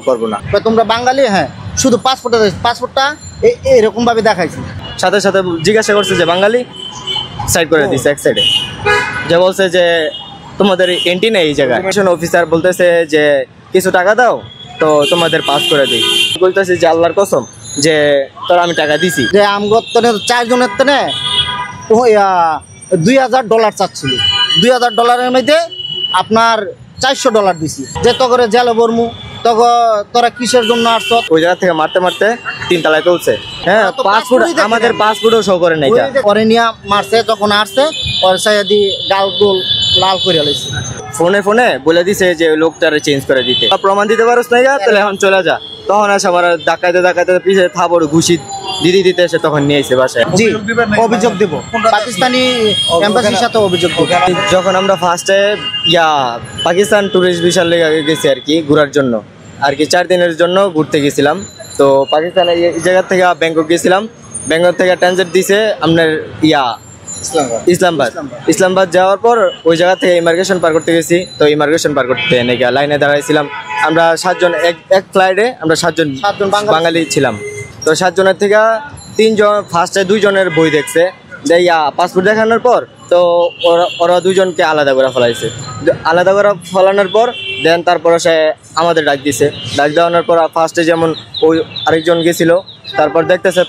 করবো না। তোমরা বাঙালি, হ্যাঁ শুধু পাসপোর্টটা এরকম ভাবে দেখাইছি। সাথে সাথে জিজ্ঞাসা করছে যে বাঙালি, সাইড করে দিচ্ছে এক সাইডে, যে বলছে যে তোমাদের এন্ট্রি নেই এই জায়গায়। অফিসার বলতেছে যে কিছু টাকা দাও তো তোমাদের পাস করে দিই। বলতেছি যে আল্লাহর কসম যে তোর আমি টাকা দিছি। যে আমগতনে 4 জনের তনে $2000 চাচ্ছিল। $2000 মধ্যে আপনার $400 দিছি। যে তো করে জেলে বর্মু তোরা কিসের জন্য আসছ? ওই জায়গা থেকে মারতে মারতে 3 তলায় তুলছে। হ্যাঁ, পাসপোর্ট আমাদের পাসপোর্টও শো করে নাই। পরে নিয়ে মারছে, যখন আসছে পরে সাইদি গাল গোল লাল করে লাইছে। ফোনে ফোনে বলে দিছে যে লোকটারে চেঞ্জ করে দিতে। প্রমাণ দিতে পারছ না, তাহলে এখন চলে যা। তখন আসে আমার ডাকাইতে পিছিয়ে থাবড় ঘুষি দিতে এসে তখন নিয়ে এসে বাসায়। জি, অভিযোগ দেব, পাকিস্তানি এম্বাসির সাথে অভিযোগ দেব। যখন আমরা ফার্স্টে পাকিস্তান ট্যুরিস্ট ভিসার লেগে গেছি আর কি, ঘোরার জন্য আর কি 4 দিনের জন্য ঘুরতে গেছিলাম। তো পাকিস্তানের এই জায়গা থেকে ব্যাংকক গেছিলাম। ব্যাংকক থেকে ট্রানজিট দিছে আপনার ইসলামাবাদ যাওয়ার পর ওই জায়গা থেকে ইমিগ্রেশন পার করতে গেছি। তো ইমিগ্রেশন পার করতে লাইনে দাঁড়াইছিলাম আমরা 7 জন। এক ফ্লাইটে আমরা 7 জন বাঙালি ছিলাম। তো 7 জনের থেকে 3 জন ফার্স্টে 2 জনের বই দেখছে, যে পাসপোর্ট দেখানোর পর তো ওরা 2 জনকে আলাদা করে ফেলাইছে। আলাদা করে ফেলানোর পর দেন তারপরে সে আমাদের ডাক দিছে। ডাক দেওয়ানোর পর ফার্স্টে যেমন ওই আরেকজন গেছিল, তারপর দেখতেছে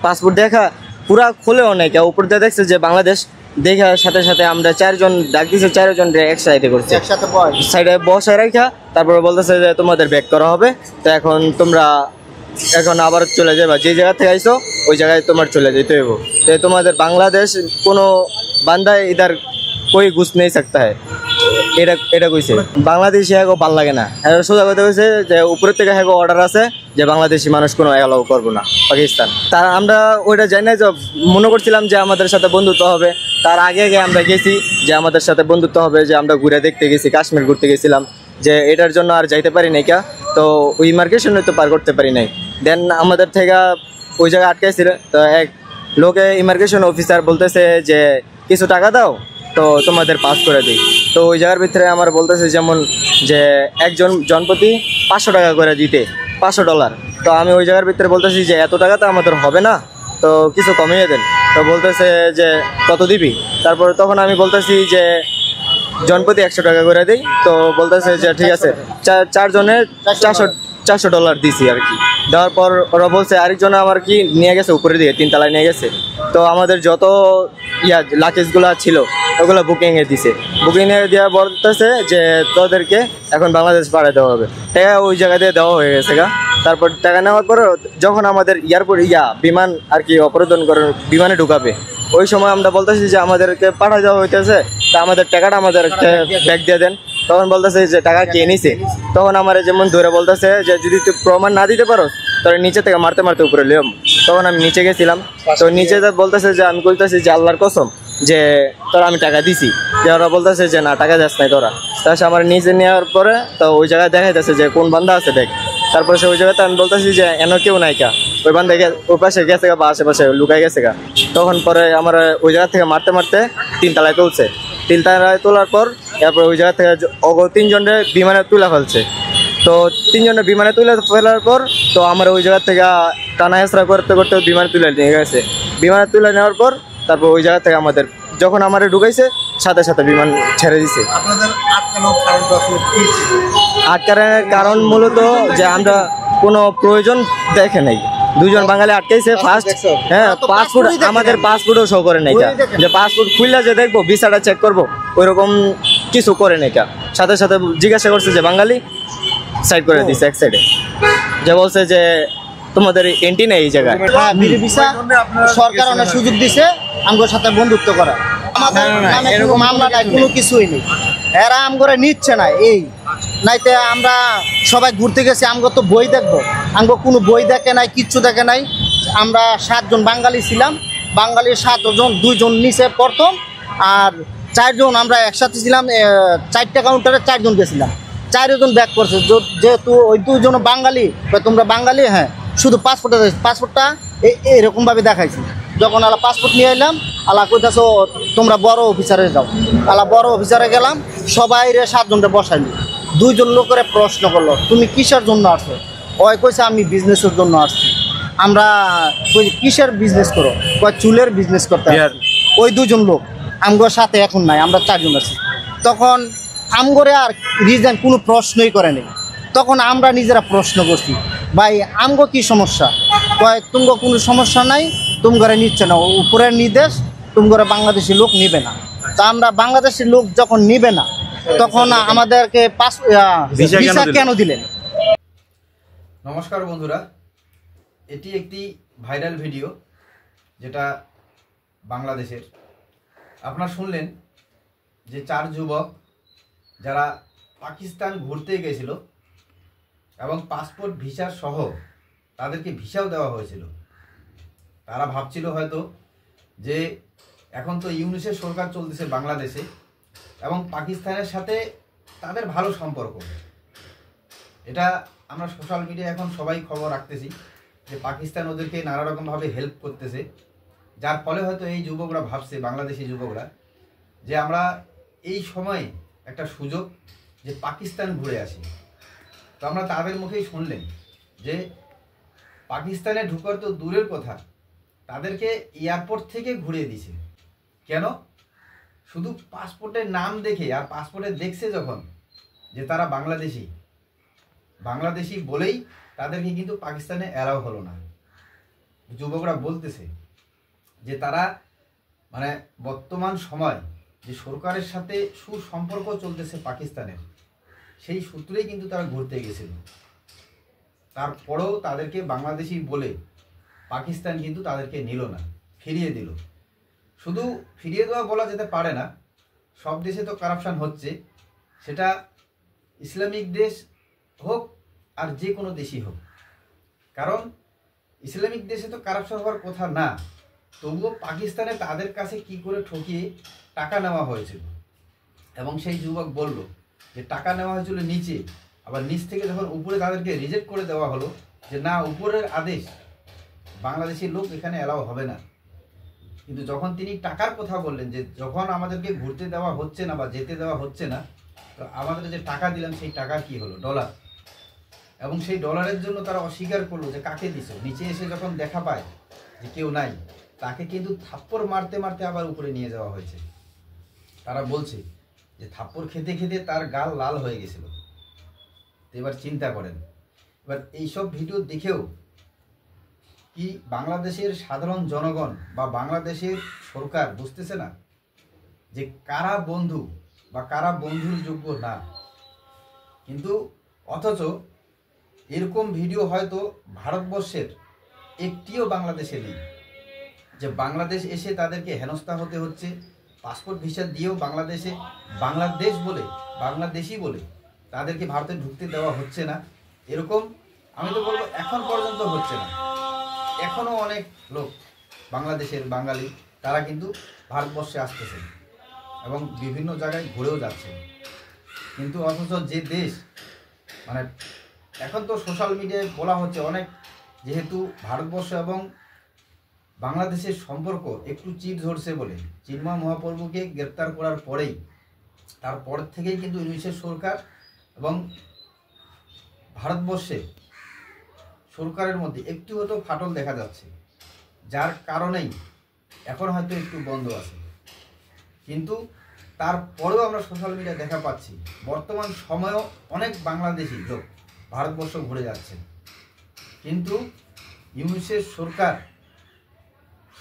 পাসপোর্ট দেখা পুরা খুলেও নেই, কেউ উপর দিয়ে দেখছে যে বাংলাদেশ। দেখার সাথে সাথে আমরা 4 জন ডাক দিয়েছি, 4 জন একসাথে করছে, সাইডে বসায় রাখা। তারপরে বলতেছে যে তোমাদের ব্যাক করা হবে, তো এখন আবার চলে যাবা, যে জায়গা থেকে আইসো ওই জায়গায় তোমার চলে যেতে হইব। তো তোমাদের বাংলাদেশ কোনো বান্দা ইধার कोई घुस नहीं सकता है, এটা কইছে। বাংলাদেশি হ্যাঁ ভাল লাগে না। সোজা কথা কইছে যে উপরের থেকে হ্যাঁ অর্ডার আছে যে বাংলাদেশি মানুষ কোনো অ্যালাউ করবো না পাকিস্তান। তার আমরা ওইটা জানি না, যে মনে করছিলাম যে আমাদের সাথে বন্ধুত্ব হবে। তার আগে আমরা গেছি যে আমাদের সাথে বন্ধুত্ব হবে, যে আমরা ঘুরে দেখতে গেছি, কাশ্মীর ঘুরতে গেছিলাম, যে এটার জন্য আর যাইতে পারি নাই কা। তো ওই ইমিগ্রেশনে তো পার করতে পারি নাই। দেন আমাদের থেকে ওই জায়গায় আটকাইছিল। তো এক লোকে ইমিগ্রেশন অফিসার বলতেছে যে কিছু টাকা দাও তো তোমাদের পাস করে দিই। তো ওই জায়গার ভিতরে আমার বলতেছে যেমন যে একজন জনপ্রতি 500 টাকা করে দিতে, $500। তো আমি ওই জায়গার ভিতরে বলতেছি যে এত টাকা তো আমাদের হবে না, তো কিছু কমিয়ে দেন। তো বলতেছে যে কত দিবি? তারপর তখন আমি বলতেছি যে জনপ্রতি 100 টাকা করে দিই। তো বলতেছে যে ঠিক আছে, 4 জনের $400 দিছি আর কি। দেওয়ার পর ওরা বলছে আরেকজন আমার কি নিয়ে গেছে উপরে দিয়ে 3 তলায় নিয়ে গেছে। তো আমাদের যত লাকেজগুলো ছিল ওগুলো বুকিংয়ে দিছে। বুকিংয়ে দেওয়া বলতেছে যে তোদেরকে এখন বাংলাদেশ পাঠিয়ে দেওয়া হবে। টাকা ওই জায়গা দিয়ে দেওয়া হয়ে গেছে গা। তারপর টাকা নেওয়ার পর যখন আমাদের এয়ারপোর্ট বিমান আর কি অপহরণ করে বিমানে ঢুকাবে, ওই সময় আমরা বলতেছি যে আমাদেরকে পাঠিয়ে দেওয়া হইতেছে, তা আমাদের টাকাটা আমাদেরকে ব্যাক দিয়ে দেন। তখন বলতেছে যে টাকা কে নিছে। তখন আমার যেমন ধরে বলতেছে যে যদি তুই প্রমাণ না দিতে পারো তাহলে নিচে থেকে মারতে মারতে উপরে লিয়ম। তখন আমি নিচে গেছিলাম। তো নিচে বলতেছে যে আমি বলতেছি যে আল্লাহর কসম যে তোরা আমি টাকা দিছি। যে ওরা বলতেছে যে না টাকা যাস নাই তোরা। তার আমার নিচে নেওয়ার পরে তো ওই জায়গায় দেখা যাচ্ছে যে কোন বান্ধা আছে দেখ। তারপরে সে ওই জায়গাতে আমি বলতেছি যে এন কেউ নাই কা, ওই বান্ধা ওই পাশে গেছে গা বা আশেপাশে লুকাই গেছে গা। তখন পরে আমার ওই জায়গা থেকে মারতে মারতে 3 তলায় তুলছে। 3 তলায় তোলার পর তারপর ওই জায়গা থেকে 3 জনের বিমানে তুলে ফেলছে। তো 3 জনের বিমানে তুলে ফেলার পর তো আমার ওই জায়গা থেকে টানা হেসরা করতে করতে বিমানে তুলে নিয়ে গেছে। বিমানে তুলে নেওয়ার পর তারপর ওই জায়গা থেকে আমাদের যখন আমার ঢুকাইছে সাথে সাথে বিমান ছেড়ে দিছে। আটকানোর কারণ মূলত যে আমরা কোনো প্রয়োজন দেখে নাই। 2 জন বাঙালি আটকাইছে ফার্স্ট। হ্যাঁ, পাসপোর্ট আমাদের পাসপোর্টও শো করে নাই, যে পাসপোর্ট খুললে যে দেখবো ভিসাটা চেক করবো ওইরকম কিছু করে নাই। সাথে সাথে জিজ্ঞাসা করছে যে বাঙালি, সাইড করে দিছে এক সাইডে, যে বলছে যে তোমাদের এন্ট্রি নেই এই জায়গায়। সরকার অনেক সুযোগ দিছে আমগোর সাথে বন্ধুত্ব করা। আমাদের এরকম মামলা নাই, কোনো কিছুই নেই। এরা আমগরে নিচ্ছে না এই নাইতে আমরা সবাই ঘুরতে গেছি। আমগো তো বই দেখবো, আমগো কোনো বই দেখে নাই, কিচ্ছু দেখে নাই। আমরা 7 জন বাঙালি ছিলাম। বাঙালির 7 জন, 2 জন নিচে প্রথম আর 4 জন আমরা একসাথে ছিলাম। 4টা কাউন্টারে 4 জন গেছিলাম, 4 জন ব্যাক করছে। যেহেতু ওই 2 জন বাঙালি, তোমরা বাঙালি, হ্যাঁ শুধু পাসপোর্টটা এরকমভাবে দেখাইছি। যখন আলা পাসপোর্ট নিয়ে এলাম, আলা কইতাছো তোমরা বড় অফিসারে যাও। আলা বড় অফিসারে গেলাম, সবাই 7 জনটা দুইজন লোকের প্রশ্ন করলো তুমি কিসের জন্য আসছো, ওই কইছে আমি বিজনেসের জন্য আসছি। আমরা কই কিসের বিজনেস করো, কয় চুলের বিজনেস করতে আসছি। ওই দুজন লোক আমগোর সাথে এখন নাই, আমরা 4 জন আছি। তখন আমগরে আর রিজন কোনো প্রশ্নই করে নেই। তখন আমরা নিজেরা প্রশ্ন করছি, ভাই আমগো কি সমস্যা, কয় তুমগো কোনো সমস্যা নাই, তুমগরে নিচ্ছে না, উপরের নির্দেশ, তুমগরে বাংলাদেশি লোক নিবে না। তা আমরা বাংলাদেশি লোক যখন নিবে না তখন আমাদেরকে ভিসা কেন দিলেন? নমস্কার বন্ধুরা, এটি একটি ভাইরাল ভিডিও যেটা বাংলাদেশের। আপনারা শুনলেন যে 4 যুবক যারা পাকিস্তান ঘুরতে গেছিল এবং পাসপোর্ট ভিসা সহ তাদেরকে ভিসাও দেওয়া হয়েছিল। তারা ভাবছিল হয়তো যে এখন তো ইউনূসের সরকার চলতেছে বাংলাদেশে এবং পাকিস্তানের সাথে তাদের ভালো সম্পর্ক। এটা আমরা সোশ্যাল মিডিয়ায় এখন সবাই খবর রাখতেছি যে পাকিস্তান ওদেরকে নানা রকমভাবে হেল্প করতেছে, যার ফলে হয়তো এই যুবকরা ভাবছে, বাংলাদেশি যুবকরা, যে আমরা এই সময়ে একটা সুযোগ যে পাকিস্তান ঘুরে আসি। তো আমরা তাদের মুখেই শুনলেন যে পাকিস্তানে ঢুকার তো দূরের কথা, তাদেরকে এয়ারপোর্ট থেকে ঘুরিয়ে দিছে। কেন? শুধু পাসপোর্টের নাম দেখে আর পাসপোর্টে দেখছে যখন যে তারা বাংলাদেশি বলেই তাদেরকে কিন্তু পাকিস্তানে অ্যালাউ হলো না। যুবকরা বলতেছে যে তারা মানে বর্তমান সময় যে সরকারের সাথে সুসম্পর্ক চলতেছে পাকিস্তানের, সেই সূত্রেই কিন্তু তারা ঘুরতে গেছিল। তারপরেও তাদেরকে বাংলাদেশি বলে পাকিস্তান কিন্তু তাদেরকে নিল না, ফিরিয়ে দিল। শুধু ফিরিয়ে দেওয়া বলা যেতে পারে না, সব দেশে তো কারাপশান হচ্ছে, সেটা ইসলামিক দেশ হোক আর যে কোনো দেশই হোক। কারণ ইসলামিক দেশে তো কারাপশন হওয়ার কথা না, তবুও পাকিস্তানে তাদের কাছে কি করে ঠকিয়ে টাকা নেওয়া হয়েছিল। এবং সেই যুবক বলল যে টাকা নেওয়া হয়েছিল নিচে, আবার নিচ থেকে যখন উপরে তাদেরকে রিজেক্ট করে দেওয়া হলো যে না, উপরের আদেশ বাংলাদেশি লোক এখানে অ্যালাউ হবে না। কিন্তু যখন তিনি টাকার কথা বললেন যে যখন আমাদেরকে ঘুরতে দেওয়া হচ্ছে না বা যেতে দেওয়া হচ্ছে না, তো আমাদের যে টাকা দিলাম সেই টাকা কি হলো? ডলার। এবং সেই ডলারের জন্য তারা অস্বীকার করলো যে কাকে দিছে। নিচে এসে যখন দেখা পায় যে কেউ নাই, তাকে কিন্তু থাপ্পড় মারতে মারতে আবার উপরে নিয়ে যাওয়া হয়েছে। তারা বলছে যে থাপ্পড় খেতে খেতে তার গাল লাল হয়ে গেছিল। তো এবার চিন্তা করেন, এবার এইসব ভিডিও দেখেও কি বাংলাদেশের সাধারণ জনগণ বা বাংলাদেশের সরকার বুঝতেছে না যে কারা বন্ধু বা কারা বন্ধুর যোগ্য না? কিন্তু অথচ এরকম ভিডিও হয়তো ভারতবর্ষের একটিও বাংলাদেশে নেই, যে বাংলাদেশ এসে তাদেরকে হেনস্থা হতে হচ্ছে, পাসপোর্ট ভিসা দিয়েও বাংলাদেশে বাংলাদেশ বলে বাংলাদেশি বলে তাদেরকে ভারতে ঢুকতে দেওয়া হচ্ছে না। এরকম আমি তো বলবো এখন পর্যন্ত হচ্ছে না। এখনও অনেক লোক বাংলাদেশের বাঙালি তারা কিন্তু ভারতবর্ষে আসতেছে এবং বিভিন্ন জায়গায় ঘুরেও যাচ্ছে। কিন্তু অথচ যে দেশ মানে এখন তো সোশ্যাল মিডিয়ায় বলা হচ্ছে অনেক, যেহেতু ভারতবর্ষ এবং বাংলাদেশের সম্পর্ক একটু চির ধরছে বলে চিন্ময় মহাপ্রভুকে গ্রেপ্তার করার পরেই, তারপর থেকেই কিন্তু ইউনূসের সরকার এবং ভারতবর্ষে সরকারের মধ্যে একটু হয়তো ফাটল দেখা যাচ্ছে, যার কারণেই এখন হয়তো একটু বন্ধ আছে। কিন্তু তারপরেও আমরা সোশ্যাল মিডিয়ায় দেখা পাচ্ছি বর্তমান সময়েও অনেক বাংলাদেশি লোক ভারতবর্ষ ঘুরে যাচ্ছে। কিন্তু ইউনূসের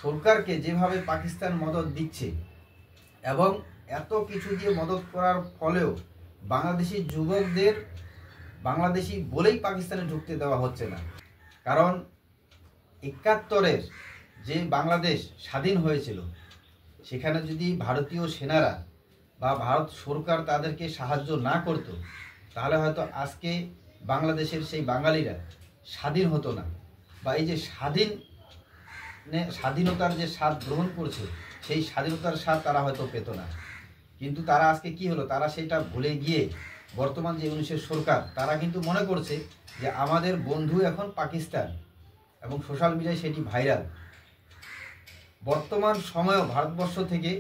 সরকারকে যেভাবে পাকিস্তান মদদ দিচ্ছে এবং এত কিছু দিয়ে মদদ করার ফলেও বাংলাদেশি যুবকদের বাংলাদেশি বলেই পাকিস্তানে ঢুকতে দেওয়া হচ্ছে না। কারণ ৭১-এর যে বাংলাদেশ স্বাধীন হয়েছিল, সেখানে যদি ভারতীয় সেনারা বা ভারত সরকার তাদেরকে সাহায্য না করত, তাহলে হয়তো আজকে বাংলাদেশের সেই বাঙালিরা স্বাধীন হতো না, বা এই যে স্বাধীনতার যে স্বাদ গ্রহণ করছে সেই স্বাধীনতার স্বাদ তারা হয়তো পেত না। কিন্তু তারা আজকে কি হলো, তারা সেটা ভুলে গিয়ে বর্তমান যে ইউনূসের সরকার তারা কিন্তু মনে করছে যে আমাদের বন্ধু এখন পাকিস্তান, এবং সোশ্যাল মিডিয়ায় সেটি ভাইরাল। বর্তমান সময়েও ভারতবর্ষ থেকে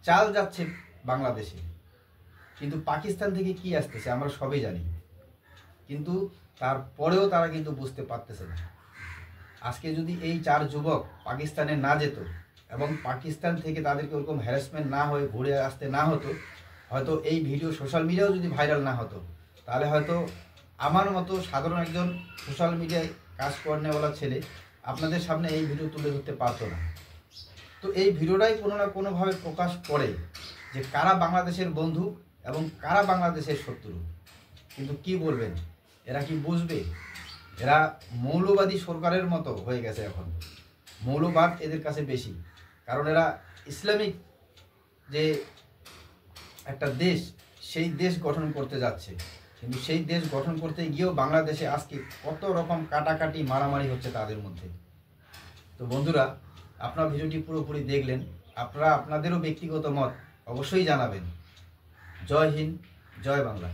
চাল যাচ্ছে বাংলাদেশে, কিন্তু পাকিস্তান থেকে কি আসতেছে আমরা সবাই জানি, কিন্তু তারপরেও তারা কিন্তু বুঝতে পারতেছে না। আজকে যদি এই 4 যুবক পাকিস্তানে না যেত এবং পাকিস্তান থেকে তাদেরকে ওরকম হ্যারাসমেন্ট না হয়ে ঘুরে আসতে না হতো, হয়তো এই ভিডিও সোশ্যাল মিডিয়াও যদি ভাইরাল না হতো, তাহলে হয়তো আমার মতো সাধারণ একজন সোশ্যাল মিডিয়ায় কাজ করেনেওয়ালা ছেলে আপনাদের সামনে এই ভিডিও তুলে ধরতে পারতো না। তো এই ভিডিওটাই কোনো না কোনোভাবে প্রকাশ করে যে কারা বাংলাদেশের বন্ধু এবং কারা বাংলাদেশের শত্রু। কিন্তু কি বলবেন, এরা কি বুঝবে? এরা মৌলবাদী সরকারের মতো হয়ে গেছে এখন। মৌলবাদ এদের কাছে বেশি, কারণ এরা ইসলামিক যে একটা দেশ, সেই দেশ গঠন করতে যাচ্ছে, কিন্তু সেই দেশ গঠন করতে গিয়েও বাংলাদেশে আজকে কত রকম কাটাকাটি মারামারি হচ্ছে তাদের মধ্যে। তো বন্ধুরা, আপনারা ভিডিওটি পুরোপুরি দেখলেন, আপনারা আপনাদেরও ব্যক্তিগত মত অবশ্যই জানাবেন। জয় হিন্দ, জয় বাংলা।